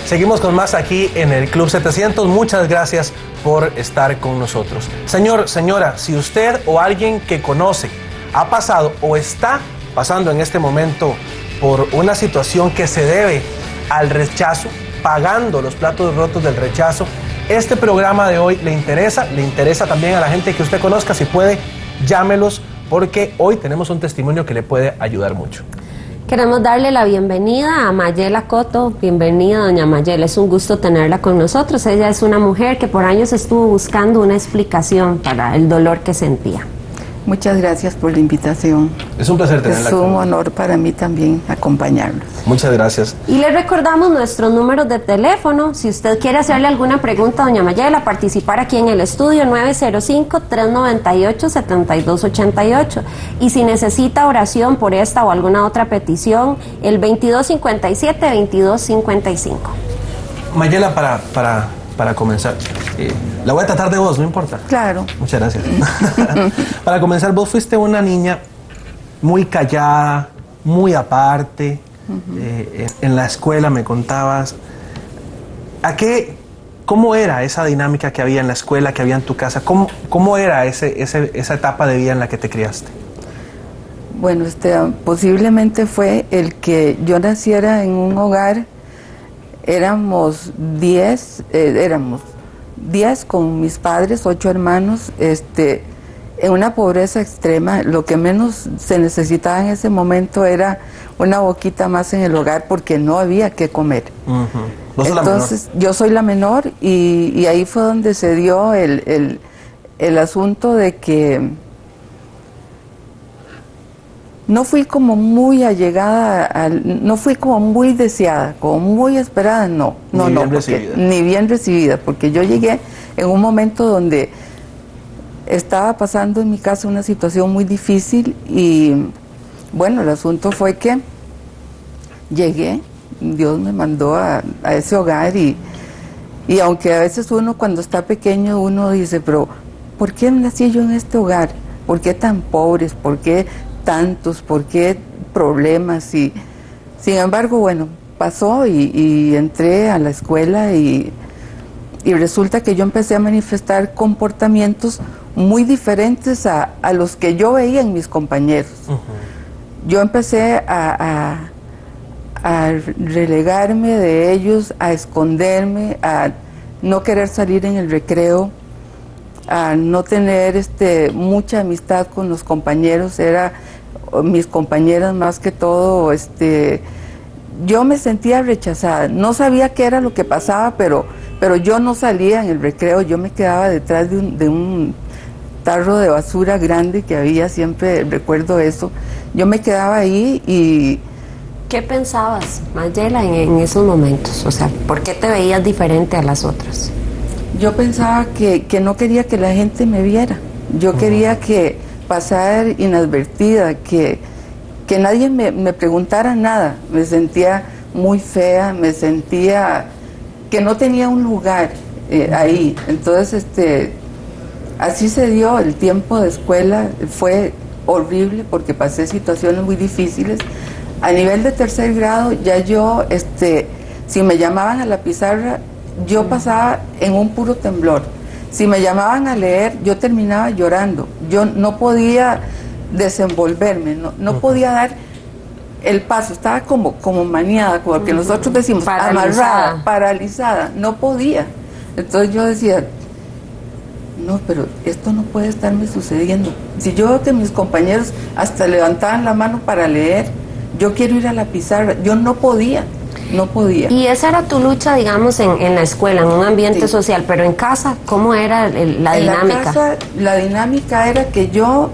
Seguimos con más aquí en el Club 700. Muchas gracias por estar con nosotros. Señor, señora, si usted o alguien que conoce ha pasado o está pasando en este momento por una situación que se debe al rechazo, pagando los platos rotos del rechazo, este programa de hoy le interesa también a la gente que usted conozca. Si puede, llámelos, porque hoy tenemos un testimonio que le puede ayudar mucho. Queremos darle la bienvenida a Mayela Coto. Bienvenida, doña Mayela. Es un gusto tenerla con nosotros. Ella es una mujer que por años estuvo buscando una explicación para el dolor que sentía. Muchas gracias por la invitación. Es un placer tenerla. Es un honor para mí también acompañarlos. Muchas gracias. Y le recordamos nuestros números de teléfono. Si usted quiere hacerle alguna pregunta a doña Mayela, participar aquí en el estudio, 905-398-7288. Y si necesita oración por esta o alguna otra petición, el 2257-2255. Mayela, para comenzar, la voy a tratar de vos, no importa. Claro. Muchas gracias. Para comenzar, vos fuiste una niña muy callada, muy aparte. En la escuela me contabas. ¿Cómo era esa dinámica que había en la escuela, que había en tu casa? ¿Cómo era esa etapa de vida en la que te criaste? Bueno, posiblemente fue el que yo naciera en un hogar. Éramos 10 con mis padres, 8 hermanos, en una pobreza extrema. Lo que menos se necesitaba en ese momento era una boquita más en el hogar, porque no había que comer. Entonces, yo soy la menor, y ahí fue donde se dio el asunto de que no fui como muy allegada, no fui como muy deseada, como muy esperada, ni bien recibida, porque yo llegué en un momento donde estaba pasando en mi casa una situación muy difícil. Y bueno, el asunto fue que llegué, Dios me mandó a ese hogar, y aunque a veces uno cuando está pequeño uno dice, pero ¿por qué nací yo en este hogar? ¿Por qué tan pobres? ¿Por qué tantos? ¿Por qué problemas? Y sin embargo, bueno, pasó, y entré a la escuela, y resulta que yo empecé a manifestar comportamientos muy diferentes a los que yo veía en mis compañeros. Yo empecé a relegarme de ellos, a esconderme, a no querer salir en el recreo, a no tener mucha amistad con los compañeros. Mis compañeras más que todo, yo me sentía rechazada. No sabía qué era lo que pasaba, pero yo no salía en el recreo. Yo me quedaba detrás de un tarro de basura grande que había, siempre recuerdo eso. Yo me quedaba ahí. Y ¿qué pensabas, Mayela, en esos momentos? O sea, ¿por qué te veías diferente a las otras? Yo pensaba que no quería que la gente me viera. Yo quería pasar inadvertida, que nadie me preguntara nada. Me sentía muy fea, me sentía que no tenía un lugar ahí. Entonces, así se dio el tiempo de escuela. Fue horrible porque pasé situaciones muy difíciles. A nivel de tercer grado, ya yo, si me llamaban a la pizarra, yo pasaba en un puro temblor. Si me llamaban a leer, yo terminaba llorando. Yo no podía desenvolverme, no podía dar el paso. Estaba como maniada, como que nosotros decimos, amarrada, paralizada. No podía. Entonces yo decía, no, pero esto no puede estarme sucediendo. Si yo veo que mis compañeros hasta levantaban la mano para leer, yo quiero ir a la pizarra. Yo no podía. Y esa era tu lucha, digamos, en la escuela, en un ambiente social, pero en casa, ¿cómo era la dinámica? En la casa, la dinámica era que yo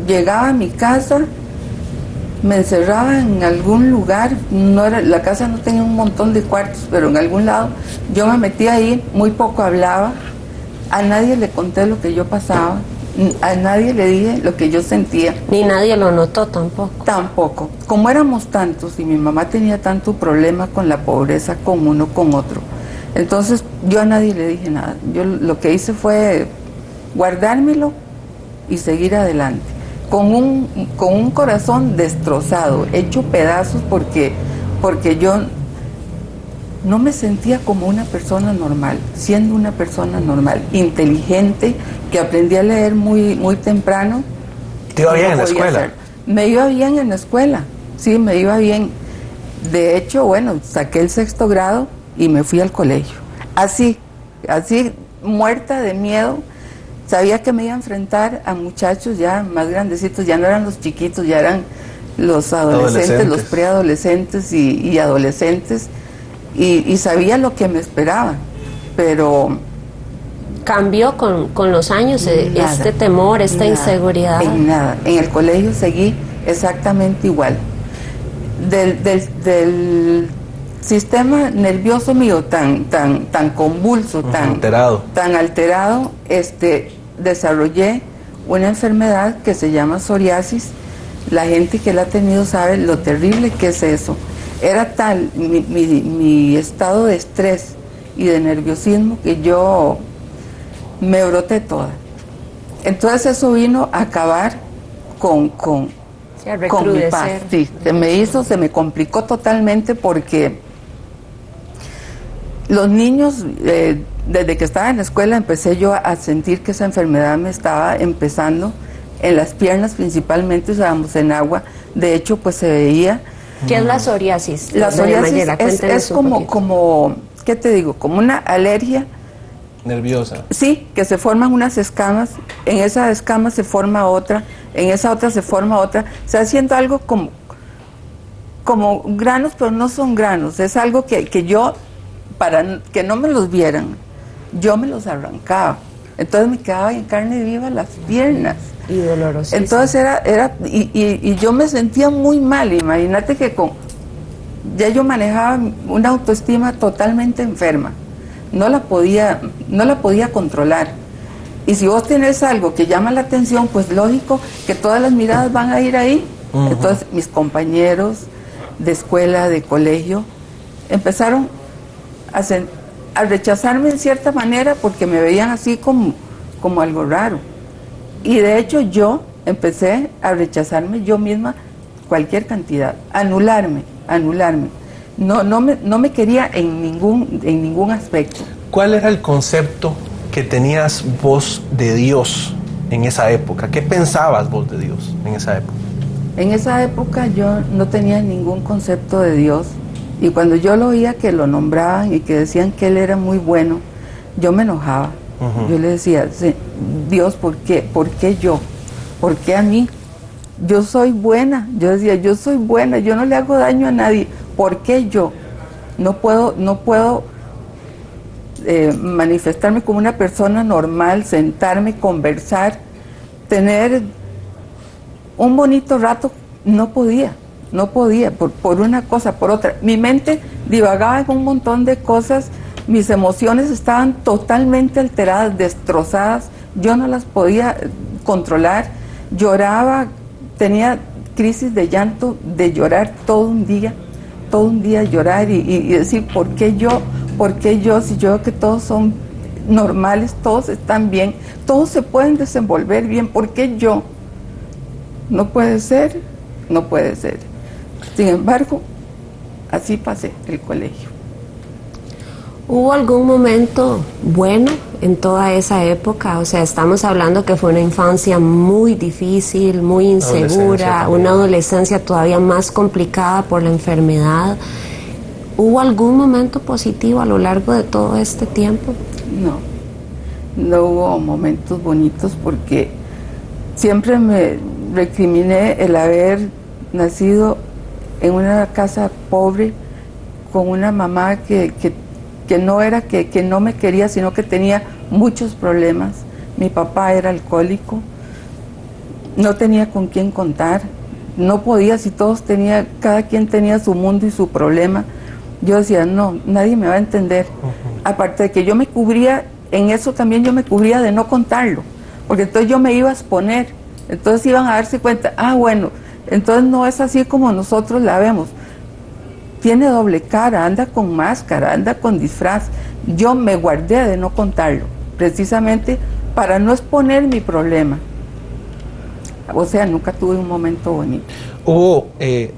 llegaba a mi casa, me encerraba en algún lugar. La casa no tenía un montón de cuartos, pero en algún lado yo me metía ahí, muy poco hablaba, a nadie le conté lo que yo pasaba, a nadie le dije lo que yo sentía. Ni nadie lo notó tampoco. Tampoco. Como éramos tantos y mi mamá tenía tanto problema con la pobreza, con uno, con otro, entonces yo a nadie le dije nada. Yo lo que hice fue guardármelo y seguir adelante, con un corazón destrozado, hecho pedazos, porque yo no me sentía como una persona normal, siendo una persona normal, inteligente, que aprendí a leer muy, muy temprano. ¿Te iba bien en la escuela? Me iba bien en la escuela, sí, me iba bien. De hecho, bueno, saqué el 6º grado y me fui al colegio. Así, muerta de miedo. Sabía que me iba a enfrentar a muchachos ya más grandecitos, ya no eran los chiquitos, ya eran los adolescentes. Los preadolescentes y adolescentes. Y sabía lo que me esperaba, pero... ¿Cambió con los años nada, este temor, esta inseguridad? En nada, en el colegio seguí exactamente igual. Del sistema nervioso mío tan convulso, tan alterado, desarrollé una enfermedad que se llama psoriasis. La gente que la ha tenido sabe lo terrible que es eso. Era tal mi estado de estrés y de nerviosismo que yo me broté toda. Entonces eso vino a acabar con mi paz. Sí, se me complicó totalmente porque los niños, desde que estaba en la escuela empecé yo a sentir que esa enfermedad me estaba empezando en las piernas principalmente, usábamos en agua. De hecho, pues se veía. ¿Qué es la psoriasis? La psoriasis es como, ¿qué te digo? Como una alergia nerviosa. Sí, que se forman unas escamas, en esa escama se forma otra, en esa otra se forma otra, se haciendo algo como granos, pero no son granos, es algo que yo, para que no me los vieran, yo me los arrancaba, entonces me quedaba en carne viva las piernas. Y dolorosísimo. Entonces y yo me sentía muy mal. Imagínate que ya yo manejaba una autoestima totalmente enferma, no la podía controlar. Y si vos tenés algo que llama la atención, pues lógico que todas las miradas van a ir ahí. Entonces mis compañeros de escuela, de colegio, empezaron a rechazarme en cierta manera porque me veían así como algo raro. Y de hecho yo empecé a rechazarme yo misma cualquier cantidad, anularme. No me quería en ningún aspecto. ¿Cuál era el concepto que tenías vos de Dios en esa época? ¿Qué pensabas vos de Dios en esa época? En esa época yo no tenía ningún concepto de Dios, y cuando yo lo oía que lo nombraban y que decían que Él era muy bueno, yo me enojaba. Yo le decía, Dios, ¿por qué? ¿Por qué yo? ¿Por qué a mí? Yo soy buena. Yo decía, yo soy buena, yo no le hago daño a nadie. ¿Por qué yo? No puedo manifestarme como una persona normal, sentarme, conversar, tener un bonito rato. No podía, por una cosa, por otra. Mi mente divagaba en un montón de cosas. Mis emociones estaban totalmente alteradas, destrozadas, yo no las podía controlar, lloraba, tenía crisis de llanto, de llorar todo un día llorar y decir, ¿por qué yo? Si yo veo que todos son normales, todos están bien, todos se pueden desenvolver bien, ¿por qué yo? No puede ser. Sin embargo, así pasé el colegio. ¿Hubo algún momento bueno en toda esa época? O sea, estamos hablando que fue una infancia muy difícil, muy insegura, una adolescencia todavía más complicada por la enfermedad. ¿Hubo algún momento positivo a lo largo de todo este tiempo? No hubo momentos bonitos porque siempre me recriminé el haber nacido en una casa pobre, con una mamá que no me quería, sino que tenía muchos problemas. Mi papá era alcohólico, no tenía con quién contar, no podía, si cada quien tenía su mundo y su problema. Yo decía, no, nadie me va a entender. Aparte de que yo me cubría, en eso también yo me cubría de no contarlo, porque entonces yo me iba a exponer, entonces iban a darse cuenta, bueno, entonces no es así como nosotros la vemos. Tiene doble cara, anda con máscara, anda con disfraz. Yo me guardé de no contarlo, precisamente para no exponer mi problema. O sea, nunca tuve un momento bonito. Hubo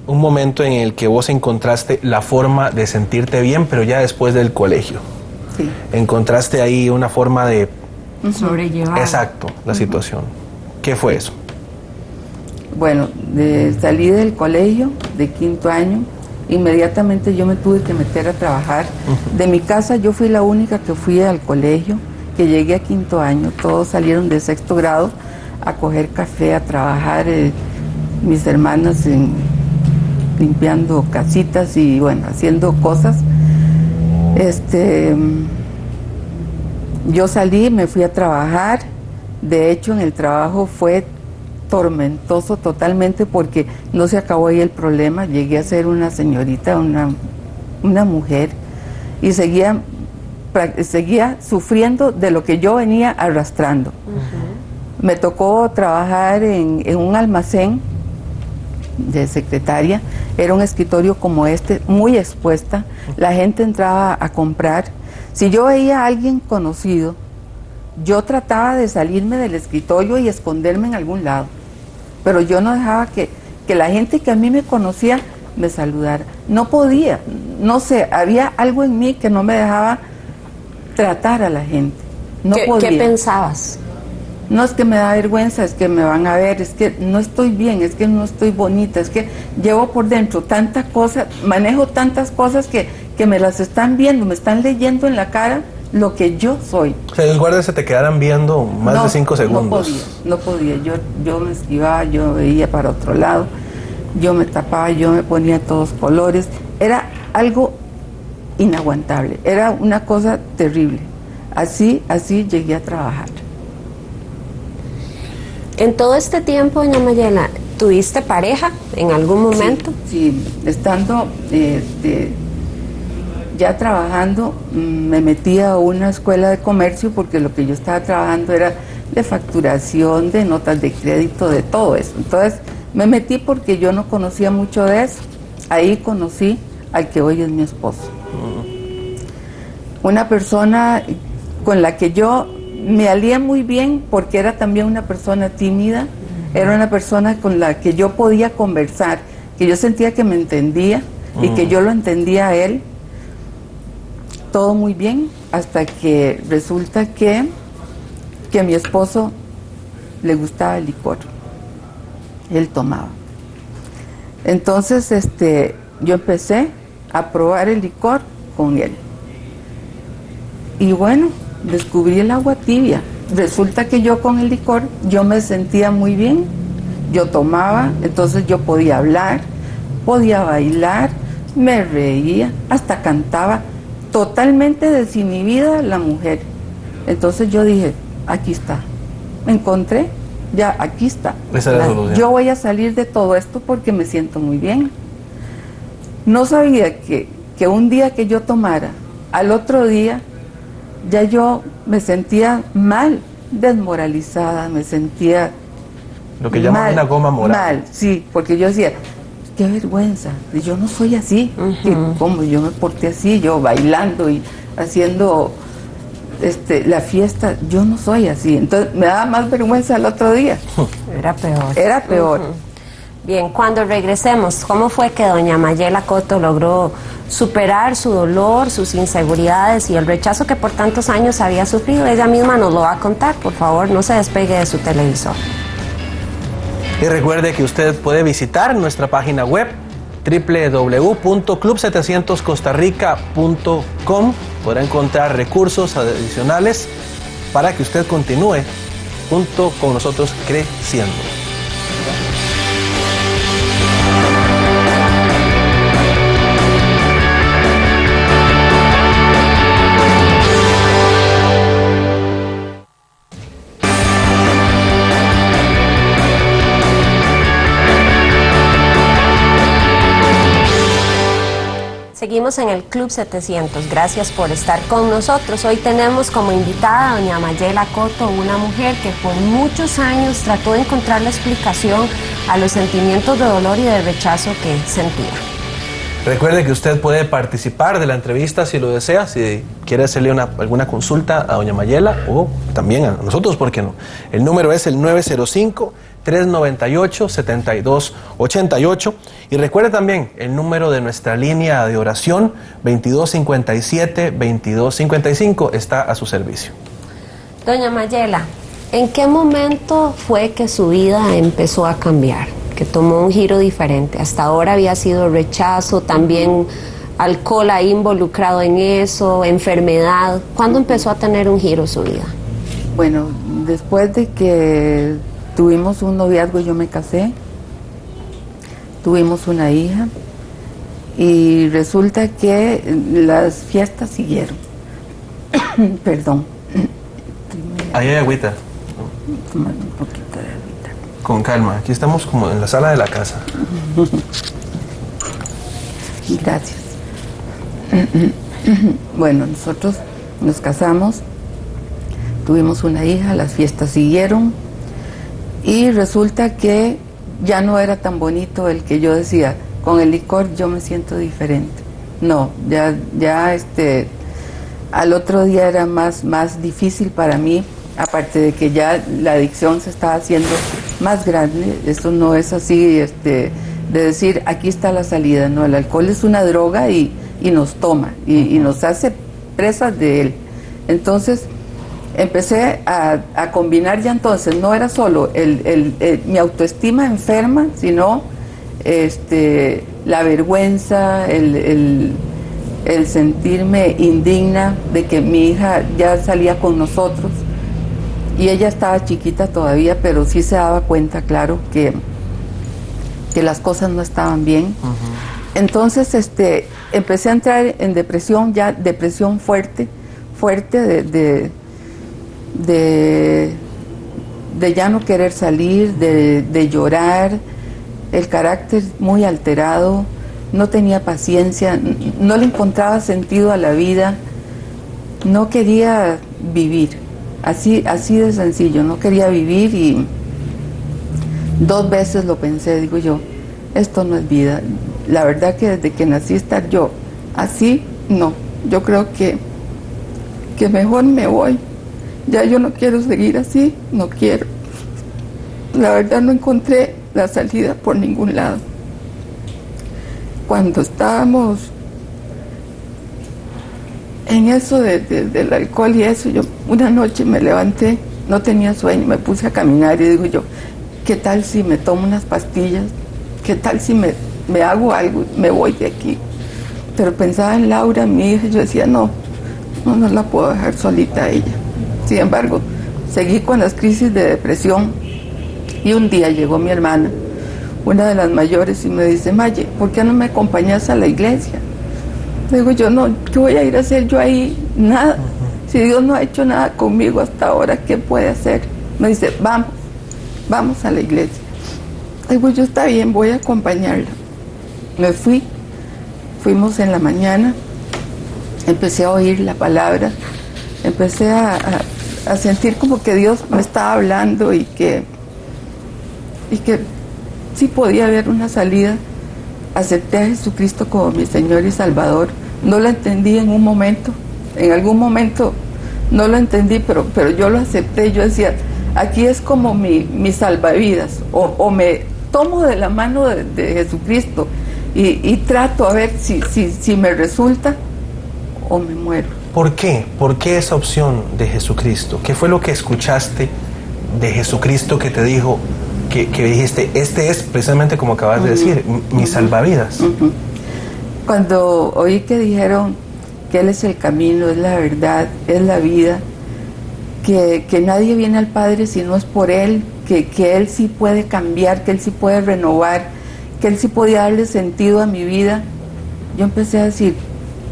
un momento en el que vos encontraste la forma de sentirte bien, pero ya después del colegio. Sí. Encontraste ahí una forma de... Sobrellevar. Exacto, la situación. ¿Qué fue eso? Bueno, salí del colegio de 5º año, inmediatamente yo me tuve que meter a trabajar. De mi casa yo fui la única que fui al colegio, que llegué a 5º año, todos salieron de 6º grado a coger café, a trabajar, mis hermanas limpiando casitas y bueno, haciendo cosas. Yo salí, me fui a trabajar, de hecho en el trabajo fue tormentoso totalmente porque no se acabó ahí el problema, llegué a ser una señorita, una mujer y seguía sufriendo de lo que yo venía arrastrando. Me tocó trabajar en un almacén de secretaria, era un escritorio como este, muy expuesta, la gente entraba a comprar. Si yo veía a alguien conocido, yo trataba de salirme del escritorio y esconderme en algún lado, pero yo no dejaba que la gente que a mí me conocía me saludara. No podía, no sé, había algo en mí que no me dejaba tratar a la gente. No podía. ¿Qué pensabas? No es que me da vergüenza, es que me van a ver, es que no estoy bien, es que no estoy bonita, es que llevo por dentro tantas cosas, manejo tantas cosas que me las están viendo, me están leyendo en la cara lo que yo soy. O sea, los guardias se te quedaran viendo más de 5 segundos. No podía, yo me esquivaba, yo veía para otro lado, yo me tapaba, yo me ponía todos colores, era algo inaguantable, era una cosa terrible. Así llegué a trabajar. En todo este tiempo, doña Mayela, ¿tuviste pareja en algún momento? Sí, estando ya trabajando, me metí a una escuela de comercio porque lo que yo estaba trabajando era de facturación, de notas de crédito, de todo eso. Entonces me metí porque yo no conocía mucho de eso. Ahí conocí al que hoy es mi esposo. Una persona con la que yo me alié muy bien porque era también una persona tímida, era una persona con la que yo podía conversar, que yo sentía que me entendía y que yo lo entendía a él. Todo muy bien, hasta que resulta que a mi esposo le gustaba el licor. Él tomaba. Entonces, yo empecé a probar el licor con él. Y bueno, descubrí el agua tibia. Resulta que yo con el licor, yo me sentía muy bien. Yo tomaba, entonces yo podía hablar, podía bailar, me reía, hasta cantaba. Totalmente desinhibida la mujer. Entonces yo dije, aquí está, me encontré, ya aquí está. Esa es la solución. Yo voy a salir de todo esto porque me siento muy bien. No sabía que un día que yo tomara, al otro día, ya yo me sentía mal, desmoralizada, me sentía lo que llaman una goma moral. Mal, sí, porque yo decía, qué vergüenza, yo no soy así, como yo me porté así, yo bailando y haciendo la fiesta, yo no soy así. Entonces me daba más vergüenza el otro día. Era peor. Era peor. Bien, cuando regresemos, ¿cómo fue que doña Mayela Coto logró superar su dolor, sus inseguridades y el rechazo que por tantos años había sufrido? Ella misma nos lo va a contar. Por favor, no se despegue de su televisor. Y recuerde que usted puede visitar nuestra página web www.club700costarrica.com. Podrá encontrar recursos adicionales para que usted continúe junto con nosotros creciendo. Seguimos en el Club 700. Gracias por estar con nosotros. Hoy tenemos como invitada a doña Mayela Coto, una mujer que por muchos años trató de encontrar la explicación a los sentimientos de dolor y de rechazo que sentía. Recuerde que usted puede participar de la entrevista si lo desea, si quiere hacerle alguna consulta a doña Mayela o también a nosotros, ¿por qué no? El número es el 398-7288. Y recuerde también el número de nuestra línea de oración, 2257-2255, está a su servicio. Doña Mayela, ¿en qué momento fue que su vida empezó a cambiar? Que tomó un giro diferente. Hasta ahora había sido rechazo, también alcohol ahí involucrado en eso, enfermedad. ¿Cuándo empezó a tener un giro su vida? Bueno, después de que tuvimos un noviazgo, yo me casé, tuvimos una hija y resulta que las fiestas siguieron. Perdón. Ahí hay agüita. Tomar un poquito de agüita. Con calma, aquí estamos como en la sala de la casa. Gracias. Bueno, nosotros nos casamos, tuvimos una hija, las fiestas siguieron y resulta que ya no era tan bonito el que yo decía, con el licor yo me siento diferente. No, ya al otro día era más difícil para mí, aparte de que ya la adicción se estaba haciendo más grande. Eso no es así de decir aquí está la salida, no, el alcohol es una droga y nos toma y nos hace presas de él. Entonces empecé a combinar ya, entonces no era solo mi autoestima enferma, sino la vergüenza, el sentirme indigna de que mi hija ya salía con nosotros y ella estaba chiquita todavía, pero sí se daba cuenta, claro, que las cosas no estaban bien. Entonces empecé a entrar en depresión, ya depresión fuerte de ya no querer salir, de llorar, el carácter muy alterado, no tenía paciencia, no le encontraba sentido a la vida, no quería vivir, así de sencillo, no quería vivir y 2 veces lo pensé, digo yo, esto no es vida. La verdad que desde que nací estar yo así, no, yo creo que mejor me voy. Ya yo no quiero seguir así, no quiero. La verdad no encontré la salida por ningún lado. Cuando estábamos en eso del alcohol y eso, yo una noche me levanté, no tenía sueño, me puse a caminar y digo yo, ¿qué tal si me tomo unas pastillas? ¿Qué tal si me hago algo? Me voy de aquí. Pero pensaba en Laura, mi hija, y yo decía, no la puedo dejar solita a ella. Sin embargo, seguí con las crisis de depresión y un día llegó mi hermana, una de las mayores, y me dice, Maye, ¿por qué no me acompañas a la iglesia? Le digo yo, no, ¿qué voy a ir a hacer yo ahí? Nada. Si Dios no ha hecho nada conmigo hasta ahora, ¿qué puede hacer? Me dice, vamos a la iglesia. Le digo yo, está bien, voy a acompañarla. Me fuimos en la mañana, empecé a oír la palabra, empecé a sentir como que Dios me estaba hablando y que sí podía haber una salida. Acepté a Jesucristo como mi Señor y Salvador. No lo entendí en un momento, en algún momento no lo entendí, pero yo lo acepté. Yo decía, aquí es como mi salvavidas, o me tomo de la mano de Jesucristo y trato a ver si me resulta o me muero. ¿Por qué? ¿Por qué esa opción de Jesucristo? ¿Qué fue lo que escuchaste de Jesucristo que te dijo, que dijiste, este es precisamente como acabas de decir, mi salvavidas? Cuando oí que dijeron que Él es el camino, es la verdad, es la vida, que nadie viene al Padre si no es por Él, que Él sí puede cambiar, que Él sí puede renovar, que Él sí podía darle sentido a mi vida, yo empecé a decir,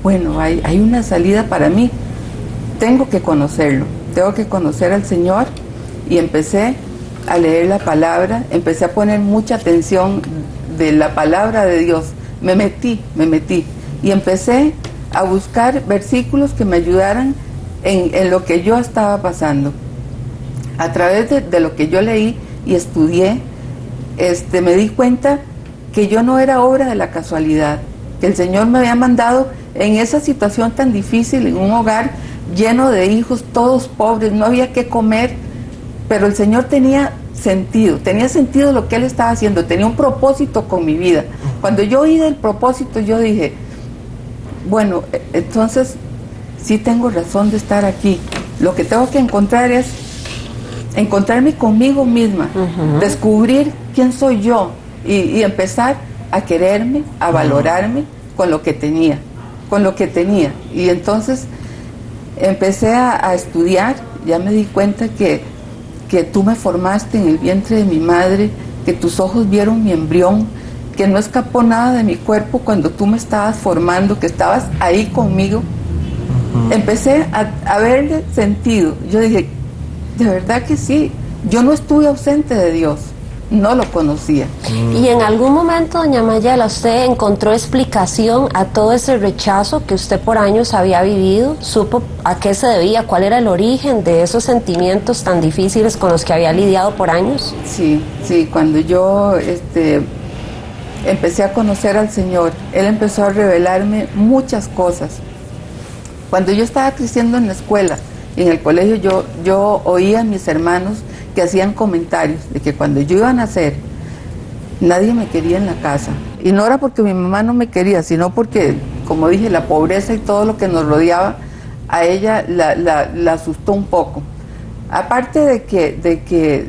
bueno, hay una salida para mí, tengo que conocerlo, tengo que conocer al Señor, y empecé a leer la palabra, empecé a poner mucha atención de la palabra de Dios, me metí y empecé a buscar versículos que me ayudaran en lo que yo estaba pasando. A través de lo que yo leí y estudié, me di cuenta que yo no era obra de la casualidad, que el Señor me había mandado en esa situación tan difícil, en un hogar lleno de hijos, todos pobres, no había qué comer, pero el Señor tenía sentido, tenía sentido lo que él estaba haciendo, tenía un propósito con mi vida. Cuando yo oí del propósito, yo dije, bueno, entonces sí tengo razón de estar aquí. Lo que tengo que encontrar es encontrarme conmigo misma, descubrir quién soy yo y empezar a quererme, a valorarme con lo que tenía, Y entonces empecé a estudiar, ya me di cuenta que tú me formaste en el vientre de mi madre, que tus ojos vieron mi embrión, que no escapó nada de mi cuerpo cuando tú me estabas formando, que estabas ahí conmigo. Empecé a verle sentido. Yo dije, de verdad que sí, yo no estuve ausente de Dios, no lo conocía. Y en algún momento, doña Mayela, ¿usted encontró explicación a todo ese rechazo que usted por años había vivido? ¿Supo a qué se debía? ¿Cuál era el origen de esos sentimientos tan difíciles con los que había lidiado por años? Sí, cuando yo empecé a conocer al Señor, Él empezó a revelarme muchas cosas. Cuando yo estaba creciendo en la escuela, en el colegio, yo oía a mis hermanos que hacían comentarios de que cuando yo iba a nacer, nadie me quería en la casa. Y no era porque mi mamá no me quería, sino porque, como dije, la pobreza y todo lo que nos rodeaba, a ella la asustó un poco. Aparte de que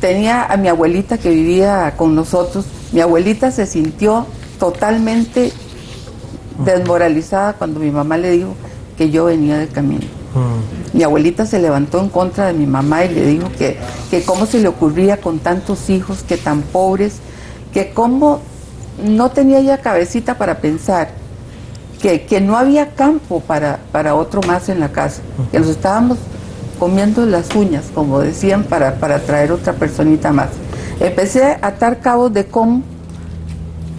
tenía a mi abuelita que vivía con nosotros, mi abuelita se sintió totalmente desmoralizada cuando mi mamá le dijo que yo venía de camino. Mi abuelita se levantó en contra de mi mamá y le dijo que cómo se le ocurría con tantos hijos, que tan pobres, que cómo no tenía ya cabecita para pensar, que no había campo para otro más en la casa, que nos estábamos comiendo las uñas, como decían, para traer otra personita más. Empecé a atar cabos de cómo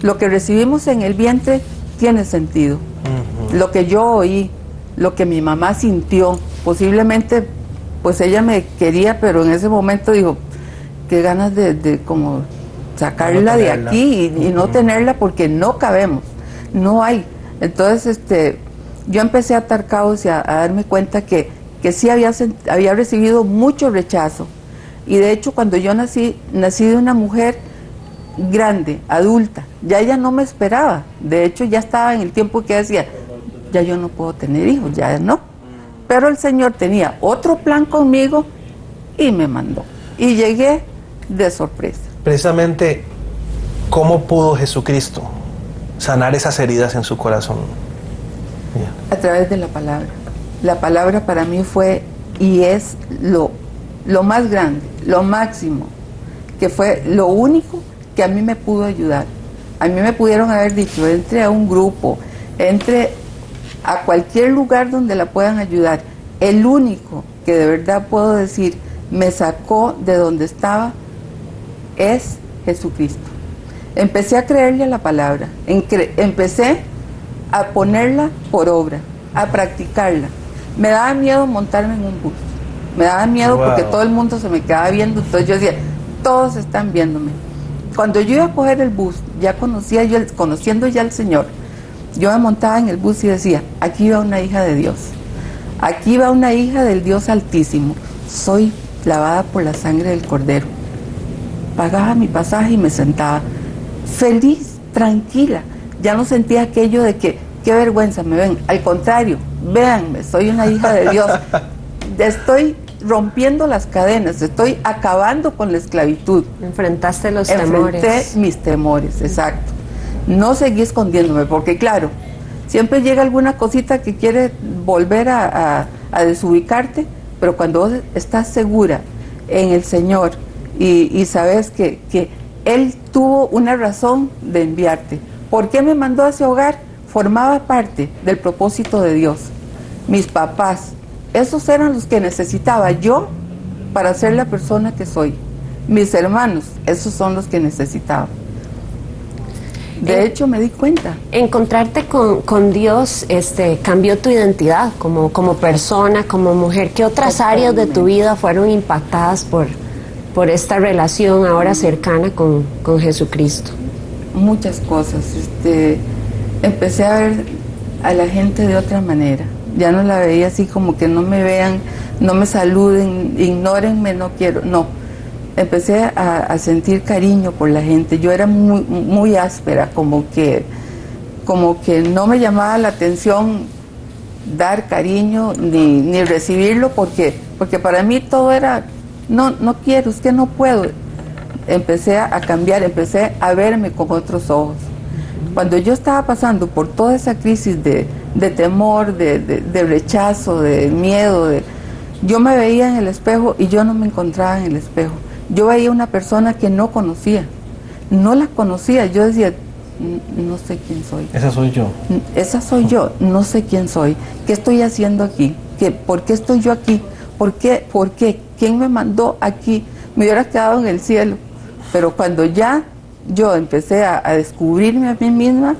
lo que recibimos en el vientre tiene sentido. Lo que yo oí, lo que mi mamá sintió, posiblemente pues ella me quería, pero en ese momento dijo, qué ganas de como sacarla de aquí y no tenerla porque no cabemos, no hay. Entonces yo empecé a atar cabos y a darme cuenta que sí había recibido mucho rechazo. Y de hecho cuando yo nací de una mujer grande, adulta, ya ella no me esperaba. De hecho ya estaba en el tiempo que decía, ya yo no puedo tener hijos, ya no. Pero el Señor tenía otro plan conmigo y me mandó. Y llegué de sorpresa. Precisamente, ¿cómo pudo Jesucristo sanar esas heridas en su corazón? A través de la palabra. La palabra para mí fue y es lo más grande, lo máximo, que fue lo único que a mí me pudo ayudar. A mí me pudieron haber dicho, entre a un grupo, entre a cualquier lugar donde la puedan ayudar. El único que de verdad puedo decir me sacó de donde estaba es Jesucristo. Empecé a creerle a la palabra, empecé a ponerla por obra, a practicarla. Me daba miedo montarme en un bus, me daba miedo porque todo el mundo se me quedaba viendo, entonces yo decía, todos están viéndome. Cuando yo iba a coger el bus, ya conociendo ya al Señor, yo me montaba en el bus y decía, aquí va una hija de Dios, aquí va una hija del Dios Altísimo, soy lavada por la sangre del Cordero. Pagaba mi pasaje y me sentaba feliz, tranquila, ya no sentía aquello de que, qué vergüenza me ven, al contrario, véanme, soy una hija de Dios, estoy rompiendo las cadenas, estoy acabando con la esclavitud. Enfrentaste los temores. Enfrenté mis temores, exacto. No seguí escondiéndome, porque claro, siempre llega alguna cosita que quiere volver a desubicarte, pero cuando vos estás segura en el Señor y sabes que Él tuvo una razón de enviarte. ¿Por qué me mandó a ese hogar? Formaba parte del propósito de Dios. Mis papás, esos eran los que necesitaba yo para ser la persona que soy. Mis hermanos, esos son los que necesitaba. De hecho, me di cuenta. Encontrarte con Dios cambió tu identidad como persona, como mujer. ¿Qué otras áreas de tu vida fueron impactadas por esta relación ahora cercana con Jesucristo? Muchas cosas. Empecé a ver a la gente de otra manera. Ya no la veía así como que no me vean, no me saluden, ignórenme, no quiero. No. empecé a sentir cariño por la gente. Yo era muy áspera, como que no me llamaba la atención dar cariño ni recibirlo, porque para mí todo era, no quiero, es que no puedo. Empecé a cambiar, empecé a verme con otros ojos. Cuando yo estaba pasando por toda esa crisis de temor, de rechazo, de miedo, yo me veía en el espejo y yo no me encontraba en el espejo. Yo veía una persona que no conocía, no la conocía. Yo decía, no sé quién soy. Esa soy yo. Esa soy yo, no sé quién soy. ¿Qué estoy haciendo aquí? ¿Por qué estoy yo aquí? ¿Por qué? ¿Quién me mandó aquí? Me hubiera quedado en el cielo. Pero cuando ya yo empecé a descubrirme a mí misma,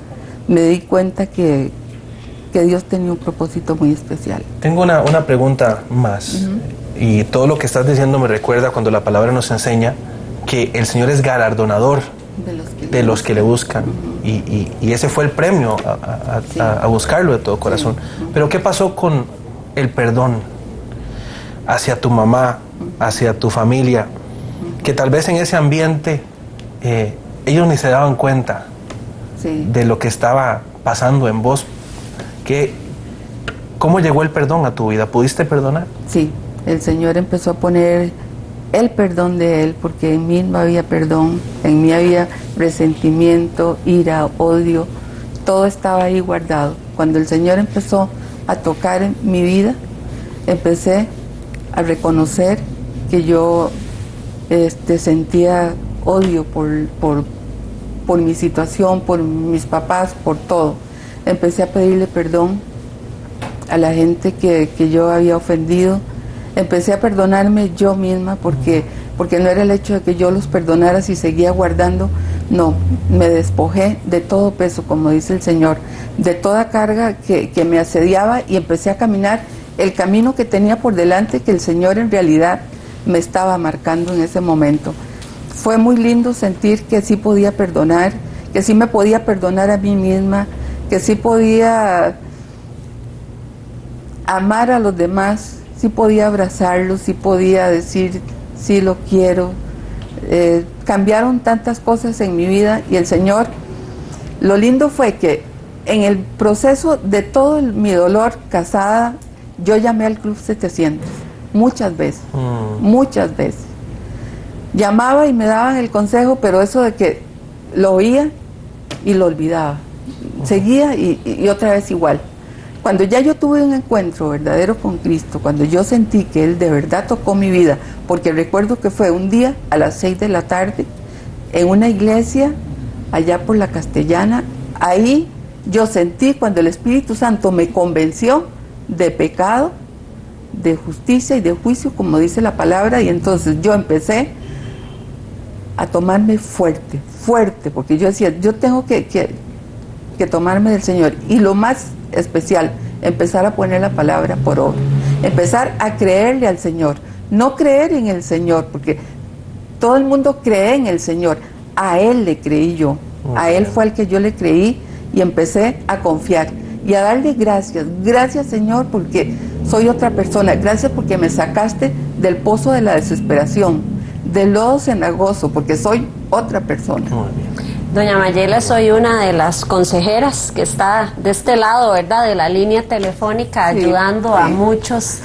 me di cuenta que Dios tenía un propósito muy especial. Tengo una pregunta más. Y todo lo que estás diciendo me recuerda cuando la palabra nos enseña que el Señor es galardonador de los que le buscan. Y ese fue el premio a buscarlo de todo corazón. Pero ¿qué pasó con el perdón hacia tu mamá, hacia tu familia? Que tal vez en ese ambiente ellos ni se daban cuenta de lo que estaba pasando en vos. ¿Cómo llegó el perdón a tu vida? ¿Pudiste perdonar? Sí, el Señor empezó a poner el perdón de Él, porque en mí no había perdón, en mí había resentimiento, ira, odio, todo estaba ahí guardado. Cuando el Señor empezó a tocar en mi vida, empecé a reconocer que yo sentía odio por mi situación, por mis papás, por todo. Empecé a pedirle perdón a la gente que yo había ofendido. Empecé a perdonarme yo misma, porque no era el hecho de que yo los perdonara si seguía guardando. No, me despojé de todo peso, como dice el Señor, de toda carga que me asediaba, y empecé a caminar el camino que tenía por delante, que el Señor en realidad me estaba marcando en ese momento. Fue muy lindo sentir que sí podía perdonar, que sí me podía perdonar a mí misma, que sí podía amar a los demás, sí podía abrazarlos, sí podía decir, sí lo quiero. Cambiaron tantas cosas en mi vida, y el Señor, lo lindo fue que en el proceso de todo mi dolor casada, yo llamé al Club 700, muchas veces. Llamaba y me daban el consejo, pero eso de que lo oía y lo olvidaba. Seguía y otra vez igual. Cuando ya yo tuve un encuentro verdadero con Cristo, cuando yo sentí que Él de verdad tocó mi vida, porque recuerdo que fue un día a las 6 de la tarde, en una iglesia allá por la Castellana, ahí yo sentí cuando el Espíritu Santo me convenció de pecado, de justicia y de juicio, como dice la palabra, y entonces yo empecé a tomarme fuerte, porque yo decía, yo tengo que tomarme del Señor. Y lo más especial, empezar a poner la palabra por obra, empezar a creerle al Señor, no creer en el Señor, porque todo el mundo cree en el Señor, a Él le creí yo, a Él fue al que yo le creí, y empecé a confiar y a darle gracias Señor, porque soy otra persona, gracias porque me sacaste del pozo de la desesperación, del lodo cenagoso, porque soy otra persona. Doña Mayela, soy una de las consejeras que está de este lado, ¿verdad?, de la línea telefónica, ayudando a muchos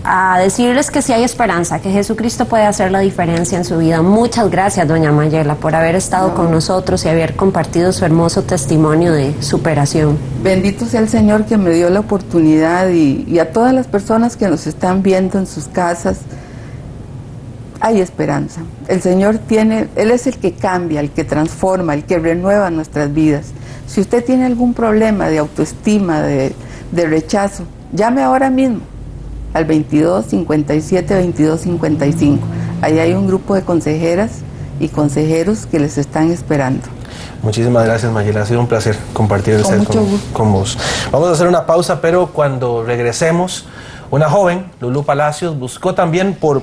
a decirles que sí hay esperanza, que Jesucristo puede hacer la diferencia en su vida. Muchas gracias, doña Mayela, por haber estado con nosotros y haber compartido su hermoso testimonio de superación. Bendito sea el Señor que me dio la oportunidad, y a todas las personas que nos están viendo en sus casas. Hay esperanza. El Señor Él es el que cambia, el que transforma, el que renueva nuestras vidas. Si usted tiene algún problema de autoestima, de rechazo, llame ahora mismo al 22 57 22 55. Ahí hay un grupo de consejeras y consejeros que les están esperando. Muchísimas gracias, Mayela. Ha sido un placer compartir el set con vos. Vamos a hacer una pausa, pero cuando regresemos, una joven, Lulú Palacios, buscó también por